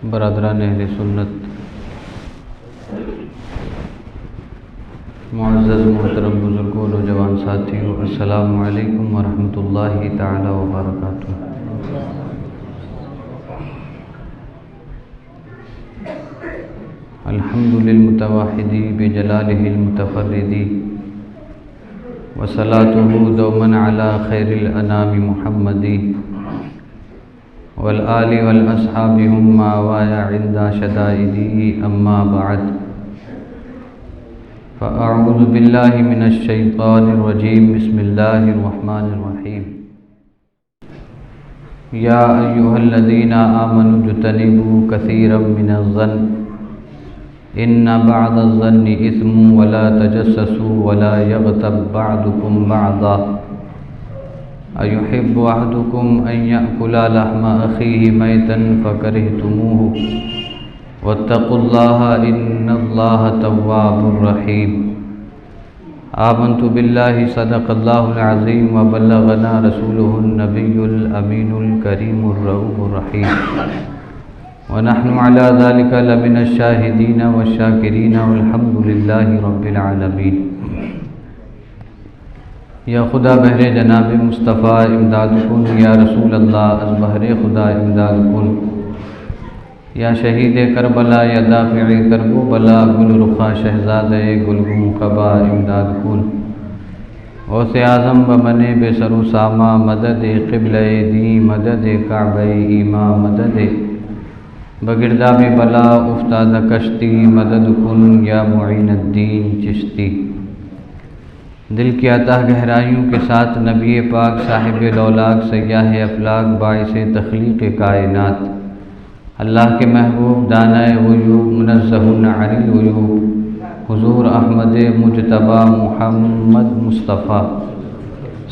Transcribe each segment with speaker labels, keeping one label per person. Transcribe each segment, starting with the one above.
Speaker 1: برادران اہل سنت، معزز محترم بزرگوں، نوجوان ساتھیوں، السلام علیکم ورحمۃ اللہ تعالی وبرکاتہ۔ الحمد للمتوحد بجلالہ المتفرد، وصلاته دوما علی خیر الانام محمد والآل والاصحاب هم ماوایا عند شدائدی، اما بعد فاعوذ باللہ من الشیطان الرجیم، بسم اللہ الرحمن الرحیم۔ یا ایہا الذین آمنوا اجتنبوا کثیرا من الظن ان بعض الظن اثم ولا تجسسوا ولا یغتب بعضکم بعضا أيحب أحدكم أن يأكل لحم أخيه ميتا فكرهتموه واتقوا الله إن الله تواب رحيم۔ آمنت بالله صدق الله العظيم وبلغنا رسوله النبي الأمين الكريم الرؤوف الرحيم، ونحن على ذلك لمن الشاهدين والشاكرين والحمد لله رب العالمين۔ یا خدا بہر جناب مصطفیٰ امداد کن، یا رسول اللہ از بہر خدا امداد کن، یا شہید کربلا یا دافع کرب و بلا، گل رخا شہزاد گلگم قبا امداد کن۔ غوث اعظم بمن بے سر و ساما، مدد قبلہ دی، مدد کعبہ ایما، مدد بگرداب بلا افتاد کشتی، مدد کن یا معین الدین چشتی۔ دل کی عطا گہرائیوں کے ساتھ نبی پاک صاحب لولاک سیاح افلاک باعث تخلیق کائنات، اللہ کے محبوب دانۂ غیوب منزہ عن العیوب، حضور احمد مجتبی محمد مصطفیٰ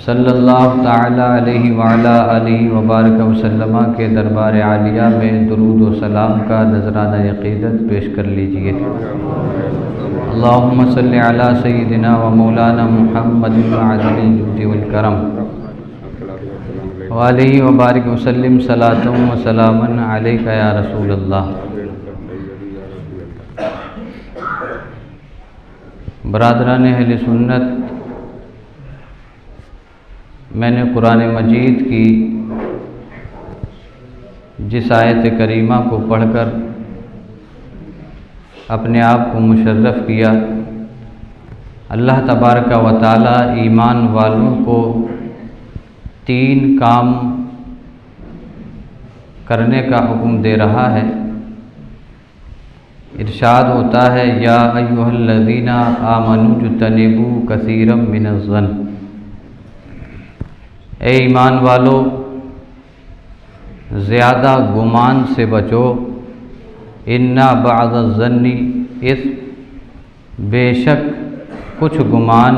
Speaker 1: صلی اللہ تعالی علیہ وعلا آلہ وبارک وسلم کے دربار عالیہ میں درود و سلام کا نذرانہ عقیدت پیش کر لیجیے۔ اللہم صلی علی سیدنا و مولانا محمد معدن الجود والکرم وآلہ وبارک وسلم، صلاۃ و سلاما علیک یا رسول اللہ۔ برادران اہل سنت، میں نے قرآن مجید کی جس آیت کریمہ کو پڑھ کر اپنے آپ کو مشرف کیا، اللہ تبارک و تعالی ایمان والوں کو 3 کام کرنے کا حکم دے رہا ہے۔ ارشاد ہوتا ہے، یا ایھا الذین آمنوا اجتنبوا کثیرا من الظن، اے ایمان والو زیادہ گمان سے بچو، ان بعض الظن اثم، بے شک کچھ گمان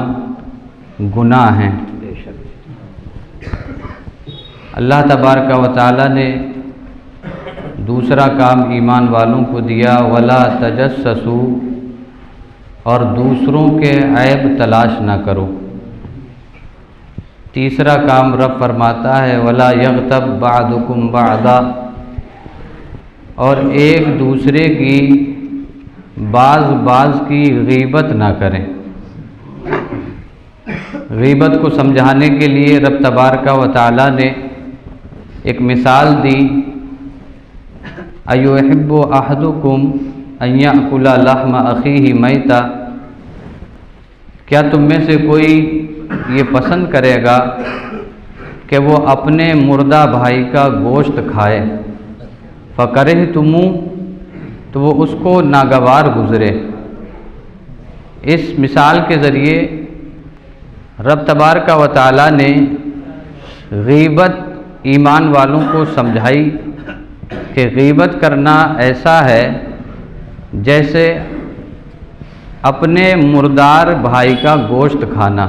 Speaker 1: گناہ ہیں۔ اللہ تبارک و تعالی نے دوسرا کام ایمان والوں کو دیا، ولا تجسسوا، اور دوسروں کے عیب تلاش نہ کرو۔ تیسرا کام رب فرماتا ہے، ولا یغتب بعضکم بعضا، اور ایک دوسرے کی بعض کی غیبت نہ کریں۔ غیبت کو سمجھانے کے لیے رب تبارک و تعالی نے ایک مثال دی، ایحب احدکم ان یأکل لحم اخیہ میتا، کیا تم میں سے کوئی یہ پسند کرے گا کہ وہ اپنے مردہ بھائی کا گوشت کھائے، فکرہتموہ، تو وہ اس کو ناگوار گزرے۔ اس مثال کے ذریعے رب تبارک و تعالی نے غیبت ایمان والوں کو سمجھائی کہ غیبت کرنا ایسا ہے جیسے اپنے مردار بھائی کا گوشت کھانا۔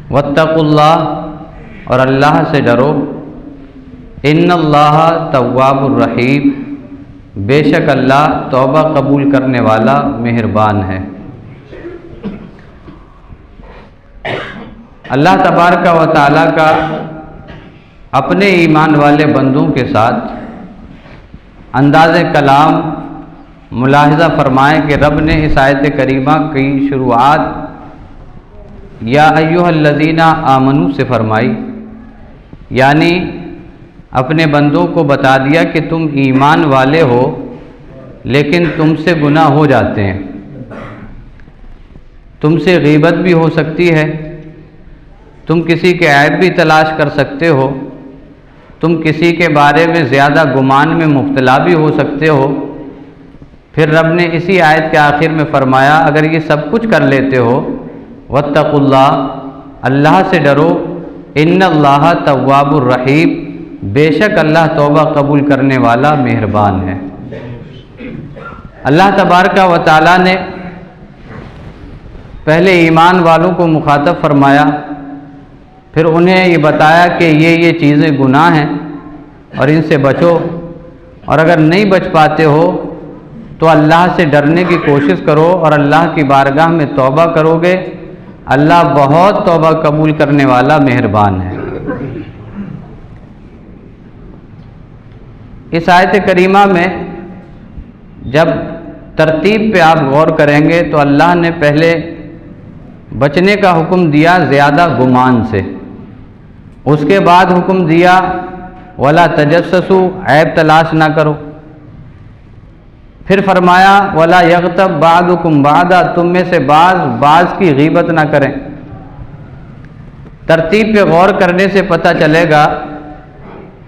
Speaker 1: واتقوا اللہ، اور اللہ سے ڈرو، ان اللہ تواب الرحیم، بے شک اللہ توبہ قبول کرنے والا مہربان ہے۔ اللہ تبارک و تعالیٰ کا اپنے ایمان والے بندوں کے ساتھ انداز کلام ملاحظہ فرمائیں کہ رب نے اس آیت کریمہ کی شروعات یا ایھا الذین آمنوا سے فرمائی، یعنی اپنے بندوں کو بتا دیا کہ تم ایمان والے ہو لیکن تم سے گناہ ہو جاتے ہیں، تم سے غیبت بھی ہو سکتی ہے، تم کسی کے عیب بھی تلاش کر سکتے ہو، تم کسی کے بارے میں زیادہ گمان میں مبتلا بھی ہو سکتے ہو۔ پھر رب نے اسی آیت کے آخر میں فرمایا اگر یہ سب کچھ کر لیتے ہو واتقوا اللہ، اللہ سے ڈرو، ان اللہ تواب الرحیم، بے شک اللہ توبہ قبول کرنے والا مہربان ہے۔ اللہ تبارک و تعالیٰ نے پہلے ایمان والوں کو مخاطب فرمایا، پھر انہیں یہ بتایا کہ یہ چیزیں گناہ ہیں اور ان سے بچو، اور اگر نہیں بچ پاتے ہو تو اللہ سے ڈرنے کی کوشش کرو اور اللہ کی بارگاہ میں توبہ کرو گے، اللہ بہت توبہ قبول کرنے والا مہربان ہے۔ اس آیت کریمہ میں جب ترتیب پہ آپ غور کریں گے تو اللہ نے پہلے بچنے کا حکم دیا زیادہ گمان سے، اس کے بعد حکم دیا ولا تجسسوا، عیب تلاش نہ کرو، پھر فرمایا ولا یغتب بعضکم بعضا، تم میں سے بعض کی غیبت نہ کریں۔ ترتیب پہ غور کرنے سے پتہ چلے گا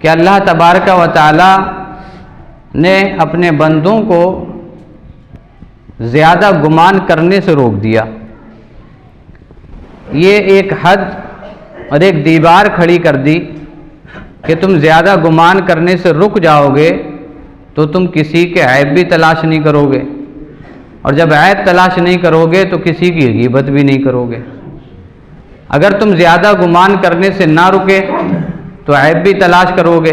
Speaker 1: کہ اللہ تبارک و تعالی نے اپنے بندوں کو زیادہ گمان کرنے سے روک دیا۔ یہ ایک حد اور ایک دیوار کھڑی کر دی کہ تم زیادہ گمان کرنے سے رک جاؤ گے تو تم کسی کے عیب بھی تلاش نہیں کرو گے، اور جب عیب تلاش نہیں کرو گے تو کسی کی غیبت بھی نہیں کرو گے۔ اگر تم زیادہ گمان کرنے سے نہ رکے تو عیب بھی تلاش کرو گے،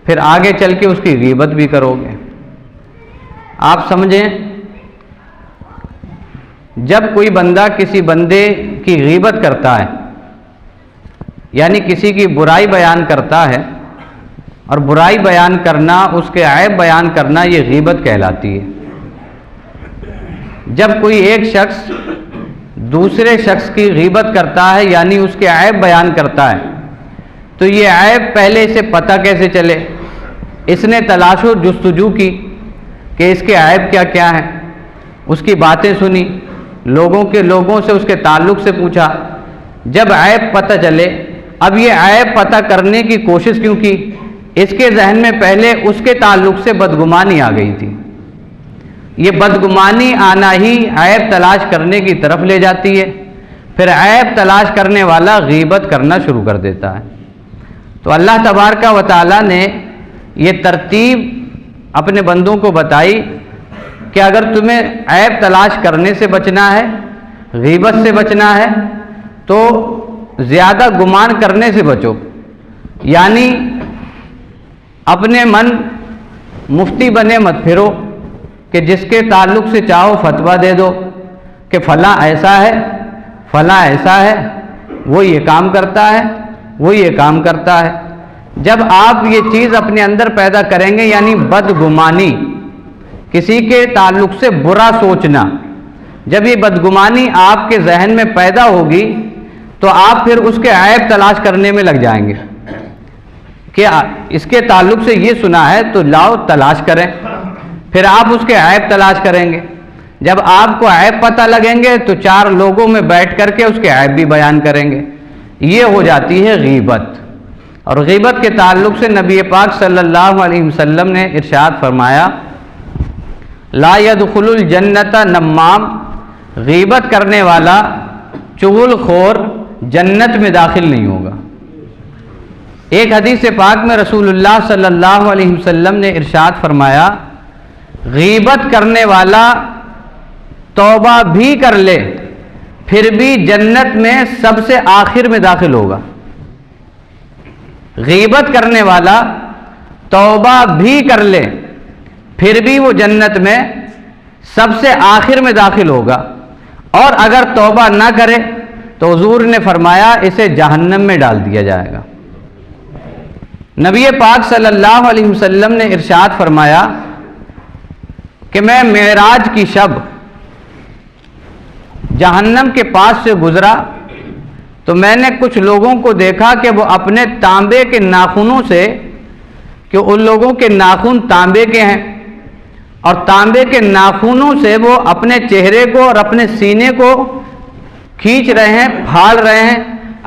Speaker 1: پھر آگے چل کے اس کی غیبت بھی کرو گے۔ آپ سمجھیں، جب کوئی بندہ کسی بندے کی غیبت کرتا ہے، یعنی کسی کی برائی بیان کرتا ہے، اور برائی بیان کرنا، اس کے عیب بیان کرنا، یہ غیبت کہلاتی ہے۔ جب کوئی ایک شخص دوسرے شخص کی غیبت کرتا ہے یعنی اس کے عیب بیان کرتا ہے، تو یہ عیب پہلے اسے پتہ کیسے چلے؟ اس نے تلاش و جستجو کی کہ اس کے عیب کیا کیا ہیں، اس کی باتیں سنی، لوگوں سے اس کے تعلق سے پوچھا، جب عیب پتہ چلے، اب یہ عیب پتہ کرنے کی کوشش کیوں کی؟ اس کے ذہن میں پہلے اس کے تعلق سے بدگمانی آ گئی تھی۔ یہ بدگمانی آنا ہی عیب تلاش کرنے کی طرف لے جاتی ہے، پھر عیب تلاش کرنے والا غیبت کرنا شروع کر دیتا ہے۔ تو اللہ تبارک و تعالیٰ نے یہ ترتیب اپنے بندوں کو بتائی کہ اگر تمہیں عیب تلاش کرنے سے بچنا ہے، غیبت سے بچنا ہے، تو زیادہ گمان کرنے سے بچو، یعنی اپنے من مفتی بنے مت پھرو کہ جس کے تعلق سے چاہو فتویٰ دے دو کہ فلاں ایسا ہے، فلاں ایسا ہے، وہ یہ کام کرتا ہے، وہ یہ کام کرتا ہے۔ جب آپ یہ چیز اپنے اندر پیدا کریں گے، یعنی بدگمانی، کسی کے تعلق سے برا سوچنا، جب یہ بدگمانی آپ کے ذہن میں پیدا ہوگی تو آپ پھر اس کے عیب تلاش کرنے میں لگ جائیں گے کہ اس کے تعلق سے یہ سنا ہے تو لاؤ تلاش کریں، پھر آپ اس کے عیب تلاش کریں گے۔ جب آپ کو عیب پتہ لگیں گے تو چار لوگوں میں بیٹھ کر کے اس کے عیب بھی بیان کریں گے، یہ ہو جاتی ہے غیبت۔ اور غیبت کے تعلق سے نبی پاک صلی اللہ علیہ وسلم نے ارشاد فرمایا لا يدخل الجنت نمام، غیبت کرنے والا، چغل خور جنت میں داخل نہیں ہوگا۔ ایک حدیث پاک میں رسول اللہ صلی اللہ علیہ وسلم نے ارشاد فرمایا غیبت کرنے والا توبہ بھی کر لے پھر بھی جنت میں سب سے آخر میں داخل ہوگا۔ غیبت کرنے والا توبہ بھی کر لے پھر بھی وہ جنت میں سب سے آخر میں داخل ہوگا، اور اگر توبہ نہ کرے تو حضور نے فرمایا اسے جہنم میں ڈال دیا جائے گا۔ نبی پاک صلی اللہ علیہ وسلم نے ارشاد فرمایا کہ میں معراج کی شب جہنم کے پاس سے گزرا تو میں نے کچھ لوگوں کو دیکھا کہ وہ اپنے تانبے کے ناخنوں سے، کہ ان لوگوں کے ناخن تانبے کے ہیں، اور تانبے کے ناخنوں سے وہ اپنے چہرے کو اور اپنے سینے کو کھینچ رہے ہیں، پھاڑ رہے ہیں،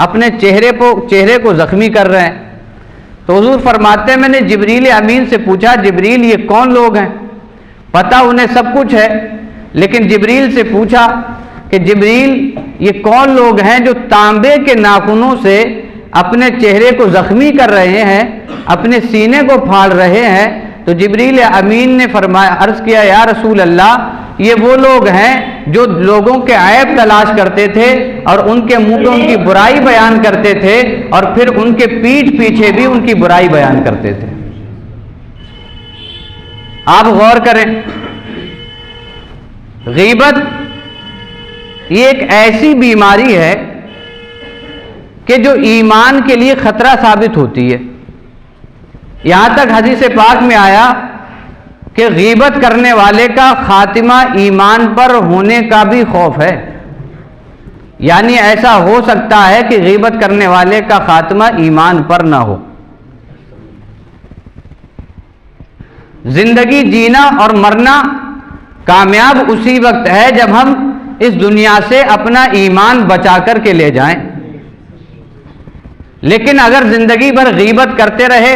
Speaker 1: اپنے چہرے کو زخمی کر رہے ہیں۔ تو حضور فرماتے ہیں میں نے جبریل امین سے پوچھا، جبریل یہ کون لوگ ہیں؟ پتہ انہیں سب کچھ ہے، لیکن جبریل سے پوچھا کہ جبریل یہ کون لوگ ہیں جو تانبے کے ناخنوں سے اپنے چہرے کو زخمی کر رہے ہیں، اپنے سینے کو پھاڑ رہے ہیں؟ تو جبریل امین نے فرمایا، عرض کیا یا رسول اللہ یہ وہ لوگ ہیں جو لوگوں کے عیب تلاش کرتے تھے اور ان کے منہ پہ ان کی برائی بیان کرتے تھے اور پھر ان کے پیٹھ پیچھے بھی ان کی برائی بیان کرتے تھے۔ آپ غور کریں، غیبت یہ ایک ایسی بیماری ہے کہ جو ایمان کے لیے خطرہ ثابت ہوتی ہے۔ یہاں تک حدیث پاک میں آیا کہ غیبت کرنے والے کا خاتمہ ایمان پر ہونے کا بھی خوف ہے، یعنی ایسا ہو سکتا ہے کہ غیبت کرنے والے کا خاتمہ ایمان پر نہ ہو۔ زندگی جینا اور مرنا کامیاب اسی وقت ہے جب ہم اس دنیا سے اپنا ایمان بچا کر کے لے جائیں، لیکن اگر زندگی بھر غیبت کرتے رہے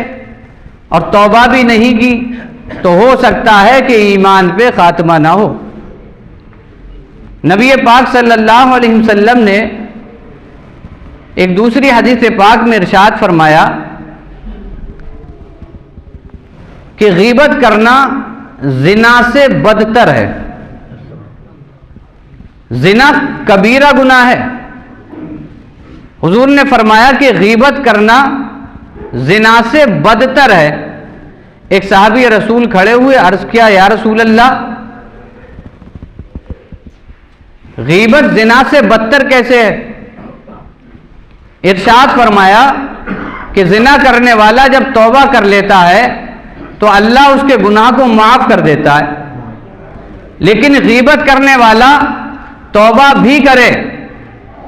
Speaker 1: اور توبہ بھی نہیں کی تو ہو سکتا ہے کہ ایمان پہ خاتمہ نہ ہو۔ نبی پاک صلی اللہ علیہ وسلم نے ایک دوسری حدیث پاک میں ارشاد فرمایا کہ غیبت کرنا زنا سے بدتر ہے، زنا کبیرہ گناہ ہے۔ حضور نے فرمایا کہ غیبت کرنا زنا سے بدتر ہے۔ ایک صحابی رسول کھڑے ہوئے، عرض کیا یا رسول اللہ غیبت زنا سے بدتر کیسے ہے؟ ارشاد فرمایا کہ زنا کرنے والا جب توبہ کر لیتا ہے تو اللہ اس کے گناہ کو معاف کر دیتا ہے، لیکن غیبت کرنے والا توبہ بھی کرے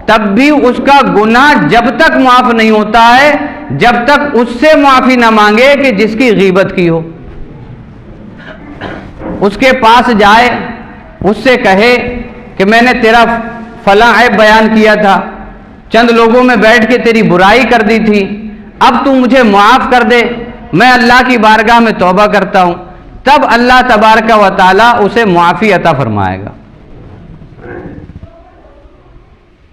Speaker 1: تب بھی اس کا گناہ جب تک معاف نہیں ہوتا ہے جب تک اس سے معافی نہ مانگے کہ جس کی غیبت کی ہو۔ اس کے پاس جائے، اس سے کہے کہ میں نے تیرا فلاں عیب بیان کیا تھا، چند لوگوں میں بیٹھ کے تیری برائی کر دی تھی، اب تو مجھے معاف کر دے، میں اللہ کی بارگاہ میں توبہ کرتا ہوں، تب اللہ تبارک و تعالی اسے معافی عطا فرمائے گا۔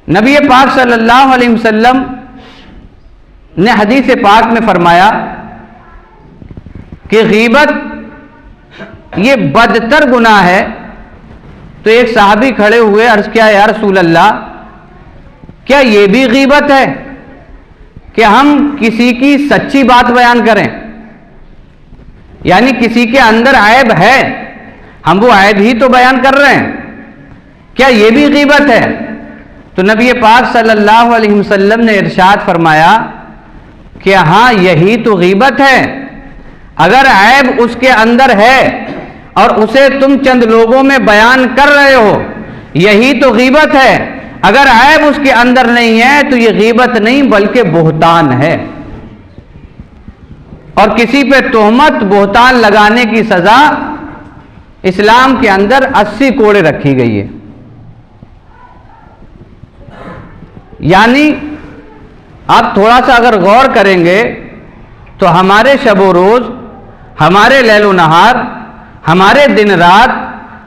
Speaker 1: نبی پاک صلی اللہ علیہ وسلم نے حدیث پاک میں فرمایا کہ غیبت یہ بدتر گناہ ہے۔ تو ایک صحابی کھڑے ہوئے، عرض کیا یا رسول اللہ کیا یہ بھی غیبت ہے کہ ہم کسی کی سچی بات بیان کریں؟ یعنی کسی کے اندر عیب ہے، ہم وہ عیب ہی تو بیان کر رہے ہیں، کیا یہ بھی غیبت ہے؟ تو نبی پاک صلی اللہ علیہ وسلم نے ارشاد فرمایا کہ ہاں یہی تو غیبت ہے۔ اگر عیب اس کے اندر ہے اور اسے تم چند لوگوں میں بیان کر رہے ہو، یہی تو غیبت ہے۔ اگر عیب اس کے اندر نہیں ہے تو یہ غیبت نہیں بلکہ بہتان ہے، اور کسی پہ تہمت بہتان لگانے کی سزا اسلام کے اندر 80 کوڑے رکھی گئی ہے۔ یعنی آپ تھوڑا سا اگر غور کریں گے تو ہمارے شب و روز، ہمارے لیل و نہار، ہمارے دن رات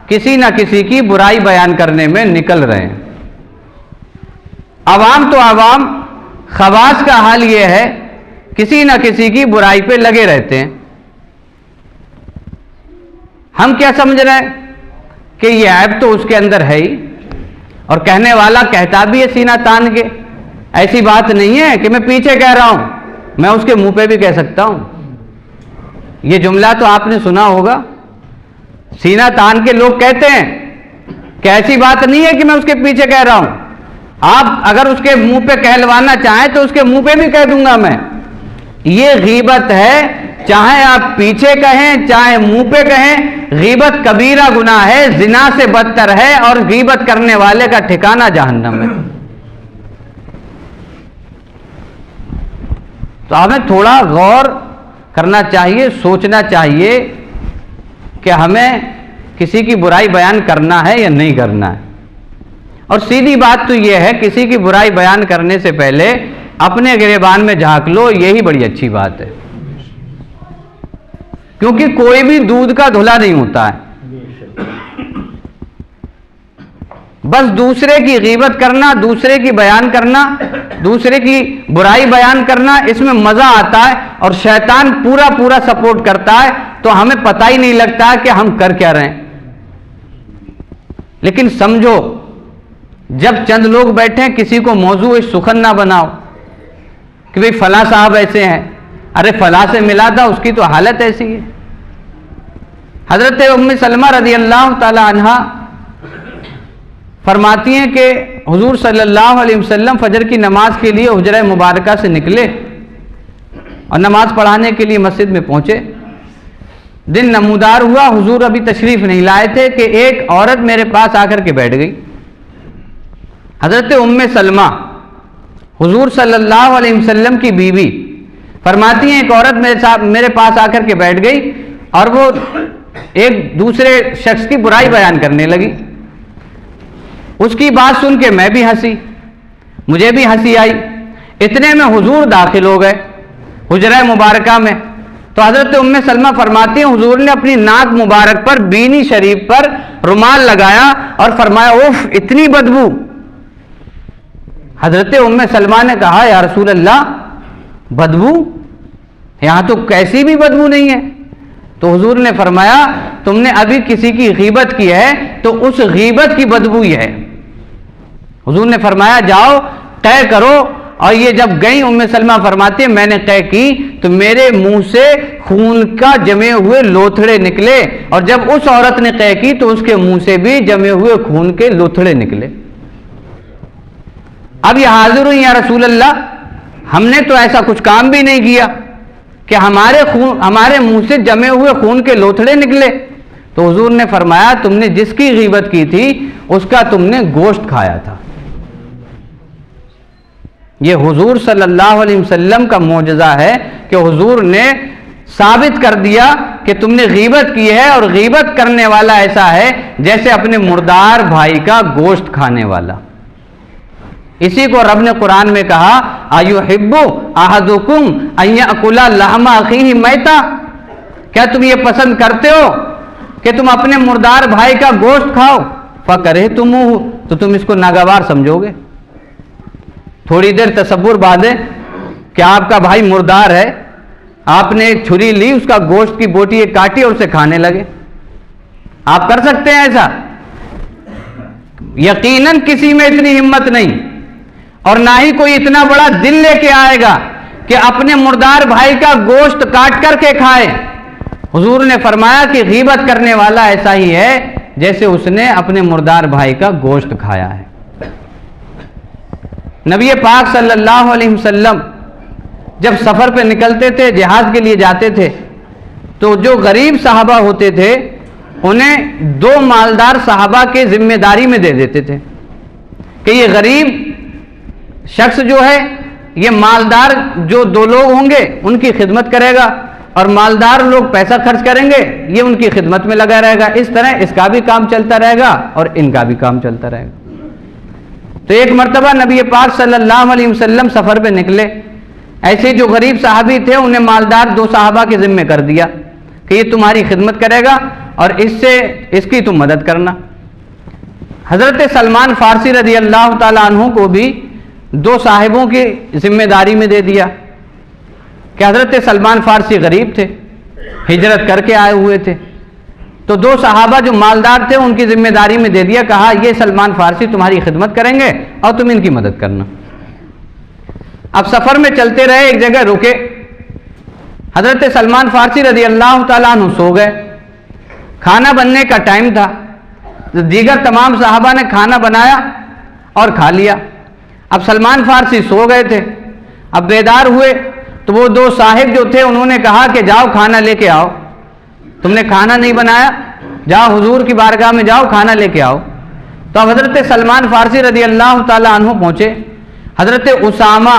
Speaker 1: کسی نہ کسی کی برائی بیان کرنے میں نکل رہے ہیں۔ عوام تو عوام، خواص کا حال یہ ہے کسی نہ کسی کی برائی پہ لگے رہتے ہیں۔ ہم کیا سمجھ رہے ہیں کہ یہ عیب تو اس کے اندر ہے ہی، اور کہنے والا کہتا بھی ہے سینہ تان کے، ایسی بات نہیں ہے کہ میں پیچھے کہہ رہا ہوں، میں اس کے منہ پہ بھی کہہ سکتا ہوں۔ یہ جملہ تو آپ نے سنا ہوگا، سینہ تان کے لوگ کہتے ہیں کہ ایسی بات نہیں ہے کہ میں اس کے پیچھے کہہ رہا ہوں، آپ اگر اس کے منہ پہ کہلوانا چاہیں تو اس کے منہ پہ بھی کہہ دوں گا میں۔ یہ غیبت ہے، چاہے آپ پیچھے کہیں چاہے منہ پہ کہیں، غیبت کبیرہ گناہ ہے، زنا سے بدتر ہے، اور غیبت کرنے والے کا ٹھکانہ جہنم ہے۔ تو ہمیں تھوڑا غور کرنا چاہیے، سوچنا چاہیے کہ ہمیں کسی کی برائی بیان کرنا ہے یا نہیں کرنا ہے۔ اور سیدھی بات تو یہ ہے، کسی کی برائی بیان کرنے سے پہلے اپنے گریبان میں جھانک لو، یہی بڑی اچھی بات ہے، کیونکہ کوئی بھی دودھ کا دھلا نہیں ہوتا ہے۔ بس دوسرے کی غیبت کرنا، دوسرے کی بیان کرنا، دوسرے کی برائی بیان کرنا، اس میں مزہ آتا ہے، اور شیطان پورا پورا سپورٹ کرتا ہے، تو ہمیں پتہ ہی نہیں لگتا کہ ہم کر کیا رہے ہیں۔ لیکن سمجھو، جب چند لوگ بیٹھیں، کسی کو موضوع سخن نہ بناؤ کہ بھئی فلاں صاحب ایسے ہیں، ارے فلاں سے ملا تھا، اس کی تو حالت ایسی ہے۔ حضرت ام سلمہ رضی اللہ تعالی عنہ فرماتی ہیں کہ حضور صلی اللہ علیہ وسلم فجر کی نماز کے لیے حجرہ مبارکہ سے نکلے اور نماز پڑھانے کے لیے مسجد میں پہنچے۔ دن نمودار ہوا، حضور ابھی تشریف نہیں لائے تھے کہ ایک عورت میرے پاس آ کر کے بیٹھ گئی۔ حضرت ام سلمہ حضور صلی اللہ علیہ وسلم کی بیوی فرماتی ہیں، ایک عورت میرے پاس آ کر کے بیٹھ گئی اور وہ ایک دوسرے شخص کی برائی بیان کرنے لگی۔ اس کی بات سن کے میں بھی ہنسی، مجھے بھی ہنسی آئی۔ اتنے میں حضور داخل ہو گئے حجرہ مبارکہ میں۔ تو حضرت ام سلمہ فرماتی ہیں، حضور نے اپنی ناک مبارک پر، بینی شریف پر رومال لگایا اور فرمایا، اوف اتنی بدبو۔ حضرت ام سلمہ نے کہا، یا رسول اللہ بدبو؟ یہاں تو کیسی بھی بدبو نہیں ہے۔ تو حضور نے فرمایا، تم نے ابھی کسی کی غیبت کی ہے تو اس غیبت کی بدبو یہ ہے۔ حضور نے فرمایا، جاؤ قے کرو۔ اور یہ جب گئی، ام سلمہ فرماتی ہے، میں نے قے کی تو میرے منہ سے خون کا جمے ہوئے لوتھڑے نکلے، اور جب اس عورت نے قے کی تو اس کے منہ سے بھی جمے ہوئے خون کے لوتھڑے نکلے۔ اب یہ حاضر ہوئی، یا رسول اللہ ہم نے تو ایسا کچھ کام بھی نہیں کیا کہ ہمارے منہ سے جمے ہوئے خون کے لوتھڑے نکلے۔ تو حضور نے فرمایا، تم نے جس کی غیبت کی تھی اس کا تم نے گوشت کھایا تھا۔ یہ حضور صلی اللہ علیہ وسلم کا معجزہ ہے کہ حضور نے ثابت کر دیا کہ تم نے غیبت کی ہے، اور غیبت کرنے والا ایسا ہے جیسے اپنے مردار بھائی کا گوشت کھانے والا۔ اسی کو رب نے قرآن میں کہا، ایحب احدکم ان یاکل لحم اخیہ میتا، کیا تم یہ پسند کرتے ہو کہ تم اپنے مردار بھائی کا گوشت کھاؤ؟ فکرہتموہ، تو تم اس کو ناگوار سمجھو گے۔ تھوڑی دیر تصور بعد ہے کہ آپ کا بھائی مردار ہے، آپ نے ایک چھری لی، اس کا گوشت کی بوٹی ایک کاٹی اور اسے کھانے لگے۔ آپ کر سکتے ہیں ایسا؟ یقیناً کسی میں اتنی ہمت نہیں، اور نہ ہی کوئی اتنا بڑا دل لے کے آئے گا کہ اپنے مردار بھائی کا گوشت کاٹ کر کے کھائے۔ حضور نے فرمایا کہ غیبت کرنے والا ایسا ہی ہے جیسے اس نے اپنے مردار بھائی کا گوشت کھایا ہے۔ نبی پاک صلی اللہ علیہ وسلم جب سفر پہ نکلتے تھے، جہاد کے لیے جاتے تھے، تو جو غریب صحابہ ہوتے تھے انہیں دو مالدار صحابہ کے ذمہ داری میں دے دیتے تھے کہ یہ غریب شخص جو ہے، یہ مالدار جو دو لوگ ہوں گے ان کی خدمت کرے گا، اور مالدار لوگ پیسہ خرچ کریں گے، یہ ان کی خدمت میں لگا رہے گا۔ اس طرح اس کا بھی کام چلتا رہے گا اور ان کا بھی کام چلتا رہے گا۔ تو ایک مرتبہ نبی پاک صلی اللہ علیہ وسلم سفر پہ نکلے، ایسے جو غریب صحابی تھے انہیں مالدار دو صحابہ کے ذمہ کر دیا کہ یہ تمہاری خدمت کرے گا اور اس کی تم مدد کرنا۔ حضرت سلمان فارسی رضی اللہ تعالیٰ عنہ کو بھی دو صاحبوں کی ذمہ داری میں دے دیا کہ حضرت سلمان فارسی غریب تھے، ہجرت کر کے آئے ہوئے تھے، تو دو صحابہ جو مالدار تھے ان کی ذمہ داری میں دے دیا، کہا یہ سلمان فارسی تمہاری خدمت کریں گے اور تم ان کی مدد کرنا۔ اب سفر میں چلتے رہے، ایک جگہ رکے، حضرت سلمان فارسی رضی اللہ تعالیٰ عنہ سو گئے۔ کھانا بننے کا ٹائم تھا، دیگر تمام صحابہ نے کھانا بنایا اور کھا لیا۔ اب سلمان فارسی سو گئے تھے، اب بیدار ہوئے تو وہ دو صاحب جو تھے انہوں نے کہا کہ جاؤ کھانا لے کے آؤ، تم نے کھانا نہیں بنایا، جاؤ حضور کی بارگاہ میں جاؤ کھانا لے کے آؤ۔ تو اب حضرت سلمان فارسی رضی اللہ تعالیٰ عنہ پہنچے۔ حضرت اسامہ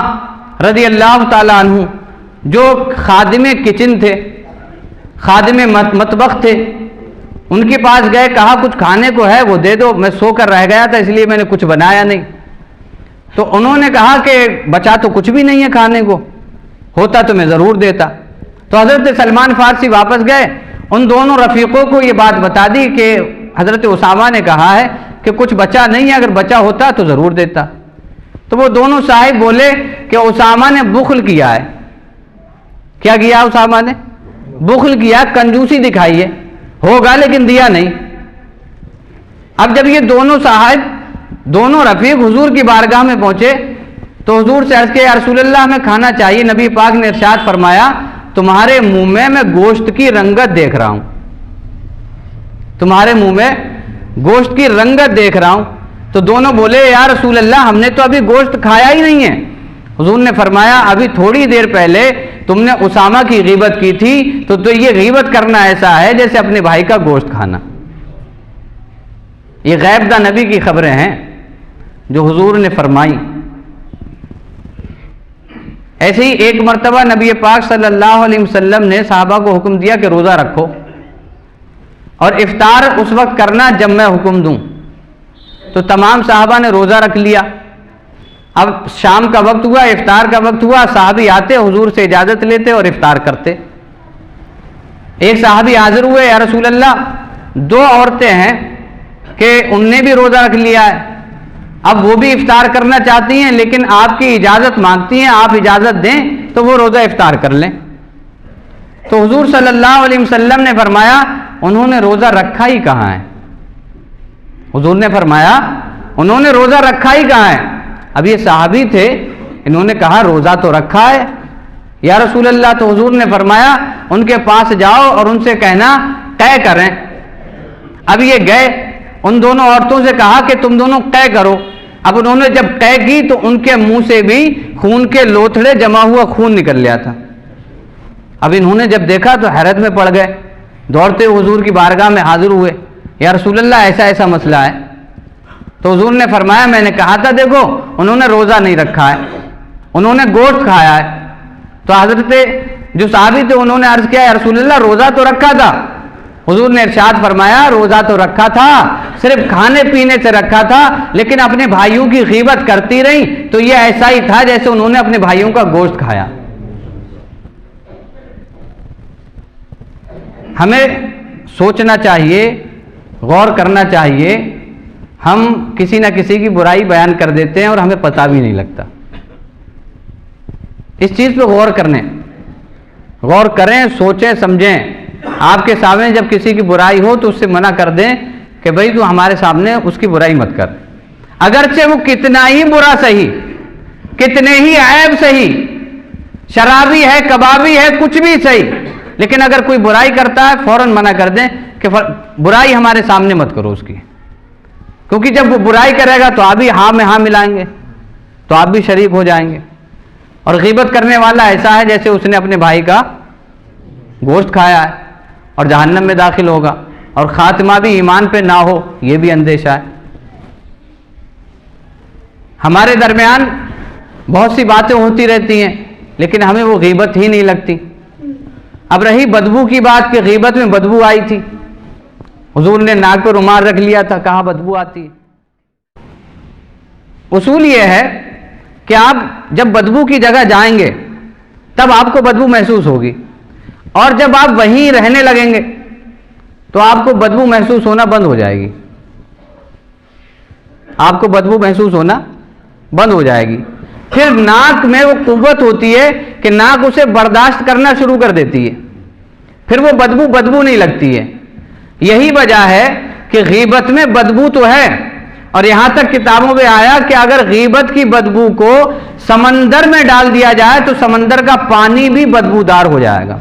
Speaker 1: رضی اللہ تعالیٰ عنہ جو خادم کچن تھے، خادم مطبخ تھے، ان کے پاس گئے، کہا کچھ کھانے کو ہے وہ دے دو، میں سو کر رہ گیا تھا اس لیے میں نے کچھ بنایا نہیں۔ تو انہوں نے کہا کہ بچا تو کچھ بھی نہیں ہے کھانے کو، ہوتا تو میں ضرور دیتا۔ تو حضرت سلمان فارسی واپس گئے، ان دونوں رفیقوں کو یہ بات بتا دی کہ حضرت اسامہ نے کہا ہے کہ کچھ بچا نہیں ہے، اگر بچا ہوتا تو ضرور دیتا۔ تو وہ دونوں صاحب بولے کہ اسامہ نے بخل کیا ہے۔ کیا کیا اسامہ نے؟ بخل کیا، کنجوسی دکھائی ہے، ہوگا لیکن دیا نہیں۔ اب جب یہ دونوں صاحب، دونوں رفیق حضور کی بارگاہ میں پہنچے تو حضور سے عرض کیا یا رسول اللہ ہمیں کھانا چاہیے۔ نبی پاک نے ارشاد فرمایا تمہارے منہ میں گوشت کی رنگت دیکھ رہا ہوں، تمہارے منہ میں گوشت کی رنگت دیکھ رہا ہوں۔ تو دونوں بولے یا رسول اللہ ہم نے تو ابھی گوشت کھایا ہی نہیں ہے۔ حضور نے فرمایا ابھی تھوڑی دیر پہلے تم نے اسامہ کی غیبت کی تھی، تو یہ غیبت کرنا ایسا ہے جیسے اپنے بھائی کا گوشت کھانا۔ یہ غیب دا نبی کی خبریں ہیں جو حضور نے فرمائی۔ ایسے ہی ایک مرتبہ نبی پاک صلی اللہ علیہ وسلم نے صحابہ کو حکم دیا کہ روزہ رکھو اور افطار اس وقت کرنا جب میں حکم دوں۔ تو تمام صحابہ نے روزہ رکھ لیا۔ اب شام کا وقت ہوا، افطار کا وقت ہوا، صحابی آتے حضور سے اجازت لیتے اور افطار کرتے۔ ایک صحابی حاضر ہوئے، یا رسول اللہ دو عورتیں ہیں کہ ان نے بھی روزہ رکھ لیا ہے، اب وہ بھی افطار کرنا چاہتی ہیں لیکن آپ کی اجازت مانگتی ہیں، آپ اجازت دیں تو وہ روزہ افطار کر لیں۔ تو حضور صلی اللہ علیہ وسلم نے فرمایا انہوں نے روزہ رکھا ہی کہاں ہے؟ حضور نے فرمایا انہوں نے روزہ رکھا ہی کہاں ہے؟ اب یہ صحابی تھے، انہوں نے کہا روزہ تو رکھا ہے یا رسول اللہ۔ تو حضور نے فرمایا ان کے پاس جاؤ اور ان سے کہنا قے کریں۔ اب یہ گئے، ان دونوں عورتوں سے کہا کہ تم دونوں قے کرو۔ اب انہوں نے جب قے کی تو ان کے منہ سے بھی خون کے لوتھڑے جمع ہوا خون نکل لیا تھا۔ اب انہوں نے جب دیکھا تو حیرت میں پڑ گئے، دوڑتے حضور کی بارگاہ میں حاضر ہوئے، یا رسول اللہ ایسا ایسا مسئلہ ہے۔ تو حضور نے فرمایا میں نے کہا تھا دیکھو انہوں نے روزہ نہیں رکھا ہے، انہوں نے گوشت کھایا ہے۔ تو حضرت جو صحابی تھے انہوں نے عرض کیا یا رسول اللہ روزہ تو رکھا تھا۔ حضور نے ارشاد فرمایا روزہ تو رکھا تھا، صرف کھانے پینے سے رکھا تھا، لیکن اپنے بھائیوں کی غیبت کرتی رہی تو یہ ایسا ہی تھا جیسے انہوں نے اپنے بھائیوں کا گوشت کھایا۔ ہمیں سوچنا چاہیے، غور کرنا چاہیے۔ ہم کسی نہ کسی کی برائی بیان کر دیتے ہیں اور ہمیں پتہ بھی نہیں لگتا۔ اس چیز پہ غور کریں، سوچیں، سمجھیں۔ آپ کے سامنے جب کسی کی برائی ہو تو اس سے منع کر دیں کہ بھائی تو ہمارے سامنے اس کی برائی مت کر، اگرچہ وہ کتنا ہی برا صحیح، کتنے ہی عیب صحیح، شرابی ہے، کبابی ہے، کچھ بھی صحیح، لیکن اگر کوئی برائی کرتا ہے فوراً منع کر دیں کہ برائی ہمارے سامنے مت کرو اس کی، کیونکہ جب وہ برائی کرے گا تو آپ بھی ہاں میں ہاں ملائیں گے، تو آپ بھی شریک ہو جائیں گے۔ اور غیبت کرنے والا ایسا ہے جیسے اس نے اپنے بھائی کا گوشت کھایا ہے اور جہنم میں داخل ہوگا، اور خاتمہ بھی ایمان پہ نہ ہو یہ بھی اندیشہ ہے۔ ہمارے درمیان بہت سی باتیں ہوتی رہتی ہیں لیکن ہمیں وہ غیبت ہی نہیں لگتی۔ اب رہی بدبو کی بات کہ غیبت میں بدبو آئی تھی، حضور نے ناک پہ رومال رکھ لیا تھا، کہاں بدبو آتی ہے۔ اصول یہ ہے کہ آپ جب بدبو کی جگہ جائیں گے تب آپ کو بدبو محسوس ہوگی، اور جب آپ وہیں رہنے لگیں گے تو آپ کو بدبو محسوس ہونا بند ہو جائے گی، آپ کو بدبو محسوس ہونا بند ہو جائے گی۔ پھر ناک میں وہ قوت ہوتی ہے کہ ناک اسے برداشت کرنا شروع کر دیتی ہے، پھر وہ بدبو نہیں لگتی ہے۔ یہی وجہ ہے کہ غیبت میں بدبو تو ہے، اور یہاں تک کتابوں میں آیا کہ اگر غیبت کی بدبو کو سمندر میں ڈال دیا جائے تو سمندر کا پانی بھی بدبودار ہو جائے گا۔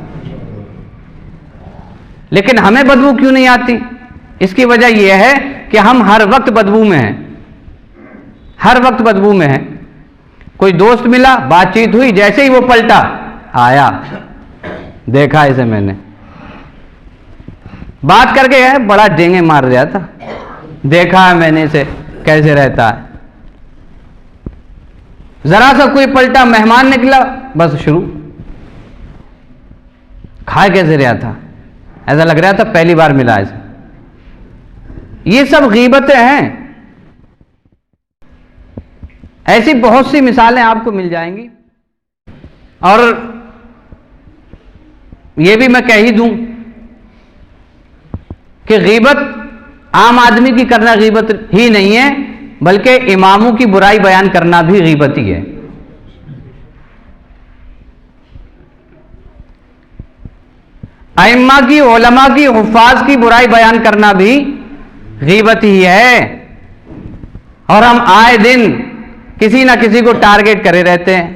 Speaker 1: لیکن ہمیں بدبو کیوں نہیں آتی؟ اس کی وجہ یہ ہے کہ ہم ہر وقت بدبو میں ہیں، ہر وقت بدبو میں ہیں۔ کوئی دوست ملا، بات چیت ہوئی، جیسے ہی وہ پلٹا آیا, دیکھا اسے میں نے, بات کر کے بڑا ڈینگے مار رہا تھا, دیکھا ہے میں نے اسے کیسے رہتا ہے, ذرا سا کوئی پلٹا مہمان نکلا بس شروع, کھائے کیسے رہا تھا, ایسا لگ رہا تھا پہلی بار ملا اسے. یہ سب غیبتیں ہیں. ایسی بہت سی مثالیں آپ کو مل جائیں گی. اور یہ بھی میں کہہ ہی دوں کہ غیبت عام آدمی کی کرنا غیبت ہی نہیں ہے, بلکہ اماموں کی برائی بیان کرنا بھی غیبت ہی ہے. ائمہ کی, علماء کی, حفاظ کی برائی بیان کرنا بھی غیبت ہی ہے. اور ہم آئے دن کسی نہ کسی کو ٹارگیٹ کرے رہتے ہیں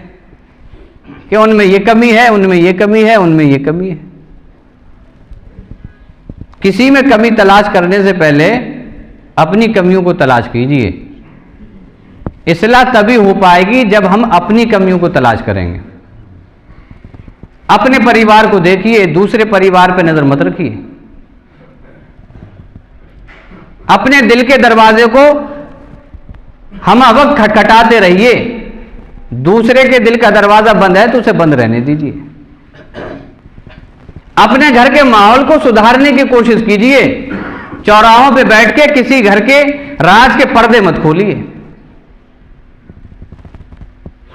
Speaker 1: کہ ان میں یہ کمی ہے, ان میں یہ کمی ہے, ان میں یہ کمی ہے. کسی میں کمی تلاش کرنے سے پہلے اپنی کمیوں کو تلاش کیجئے. اصلاح تبھی ہو پائے گی جب ہم اپنی کمیوں کو تلاش کریں گے. اپنے پریوار کو دیکھیے, دوسرے پریوار پہ نظر مت رکھیے. اپنے دل کے دروازے کو ہم وقت کھٹکھٹاتے رہیے. دوسرے کے دل کا دروازہ بند ہے تو اسے بند رہنے دیجیے. اپنے گھر کے ماحول کو سدھارنے کی کوشش کیجیے. چوراہوں پہ بیٹھ کے کسی گھر کے راز کے پردے مت کھولیے.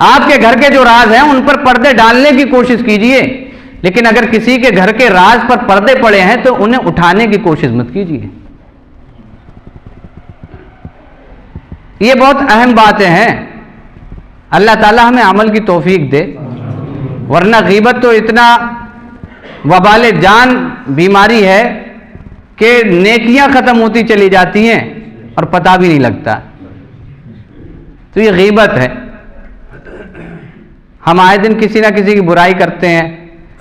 Speaker 1: آپ کے گھر کے جو راز ہیں ان پر پردے ڈالنے کی کوشش کیجیے, لیکن اگر کسی کے گھر کے راز پر پردے پڑے ہیں تو انہیں اٹھانے کی کوشش مت کیجیے. یہ بہت اہم باتیں ہیں. اللہ تعالی ہمیں عمل کی توفیق دے, ورنہ غیبت تو اتنا وبال جان بیماری ہے کہ نیکیاں ختم ہوتی چلی جاتی ہیں اور پتہ بھی نہیں لگتا. تو یہ غیبت ہے. ہم آئے دن کسی نہ کسی کی برائی کرتے ہیں,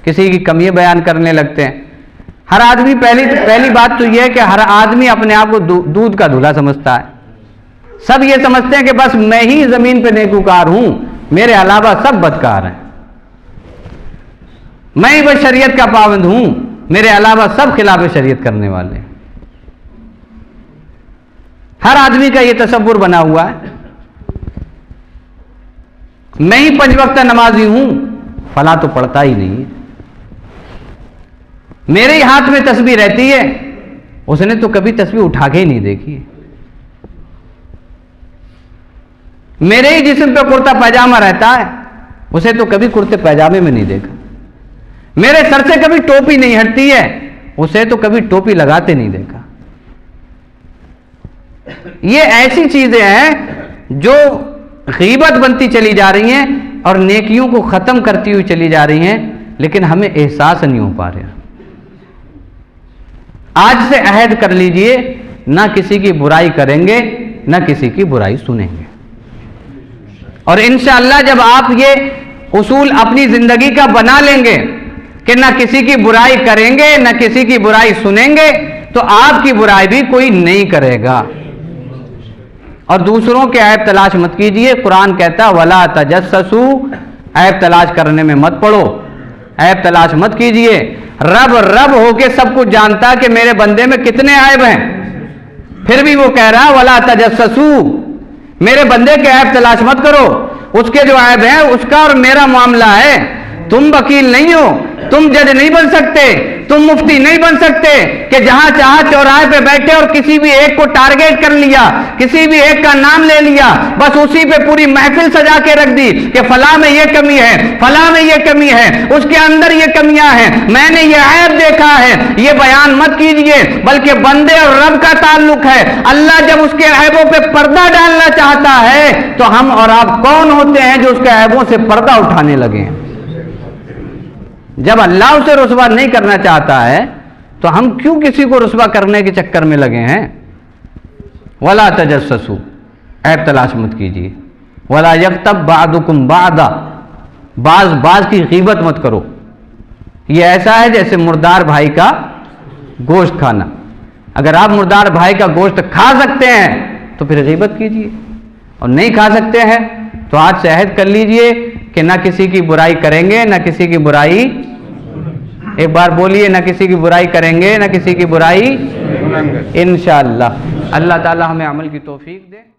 Speaker 1: کسی کی کمی بیان کرنے لگتے ہیں. ہر آدمی, پہلی بات تو یہ ہے کہ ہر آدمی اپنے آپ کو دودھ کا دھلا سمجھتا ہے. سب یہ سمجھتے ہیں کہ بس میں ہی زمین پہ نیکوکار ہوں, میرے علاوہ سب بدکار ہیں. میں ہی بس شریعت کا پابند ہوں, میرے علاوہ سب خلاف شریعت کرنے والے ہیں. ہر آدمی کا یہ تصور بنا ہوا ہے. میں ہی 5 وقت نمازی ہوں, فلاں تو پڑھتا ہی نہیں ہے. میرے ہی ہاتھ میں تسبیح رہتی ہے, اس نے تو کبھی تسبیح اٹھا کے ہی نہیں دیکھی ہے. میرے ہی جسم پہ کرتا پاجامہ رہتا ہے, اسے تو کبھی کرتے پاجامے میں نہیں دیکھا. میرے سر سے کبھی ٹوپی نہیں ہٹتی ہے, اسے تو کبھی ٹوپی لگاتے نہیں دیکھا. یہ ایسی چیزیں ہیں جو غیبت بنتی چلی جا رہی ہیں اور نیکیوں کو ختم کرتی ہوئی چلی جا رہی ہیں, لیکن ہمیں احساس نہیں ہو پا رہا. آج سے عہد کر لیجئے, نہ کسی کی برائی کریں گے, نہ کسی کی برائی سنیں گے. اور انشاءاللہ جب آپ یہ اصول اپنی زندگی کا بنا لیں گے کہ نہ کسی کی برائی کریں گے, نہ کسی کی برائی سنیں گے, تو آپ کی برائی بھی کوئی نہیں کرے گا. اور دوسروں کے عیب تلاش مت کیجئے. قرآن کہتا وَلَا تَجَسَّسُوا, عیب تلاش کرنے میں مت پڑو, عیب تلاش مت کیجئے. رب ہو کے سب کچھ جانتا کہ میرے بندے میں کتنے عیب ہیں, پھر بھی وہ کہہ رہا وَلَا تَجَسَّسُوا, میرے بندے کے عیب تلاش مت کرو. اس کے جو عیب ہیں اس کا اور میرا معاملہ ہے. تم وکیل نہیں ہو, تم جج نہیں بن سکتے, تم مفتی نہیں بن سکتے کہ جہاں چاہا چوراہے پہ بیٹھے اور کسی بھی ایک کو ٹارگیٹ کر لیا, کسی بھی ایک کا نام لے لیا, بس اسی پہ پوری محفل سجا کے رکھ دی کہ فلاں میں یہ کمی ہے, فلاں میں یہ کمی ہے, اس کے اندر یہ کمیاں ہیں, میں نے یہ عیب دیکھا ہے. یہ بیان مت کیجئے, بلکہ بندے اور رب کا تعلق ہے. اللہ جب اس کے عیبوں پہ پردہ ڈالنا چاہتا ہے تو ہم اور آپ کون ہوتے ہیں جو اس کے عیبوں سے پردہ اٹھانے لگے ہیں؟ جب اللہ اسے رسوا نہیں کرنا چاہتا ہے تو ہم کیوں کسی کو رسوا کرنے کے چکر میں لگے ہیں؟ وَلَا تَجَسَّسُوا, عیب تلاش مت کیجیے. وَلَا يَغْتَبْ بَعْضُكُمْ بَعْضًا, بعض کی غیبت مت کرو. یہ ایسا ہے جیسے مردار بھائی کا گوشت کھانا. اگر آپ مردار بھائی کا گوشت کھا سکتے ہیں تو پھر غیبت کیجیے, اور نہیں کھا سکتے ہیں تو آج سے عہد کر لیجئے کہ نہ کسی کی برائی کریں گے نہ کسی کی برائی، ایک بار بولیے، نہ کسی کی برائی کریں گے نہ کسی کی برائی انشاءاللہ۔ اللہ تعالی ہمیں عمل کی توفیق دے۔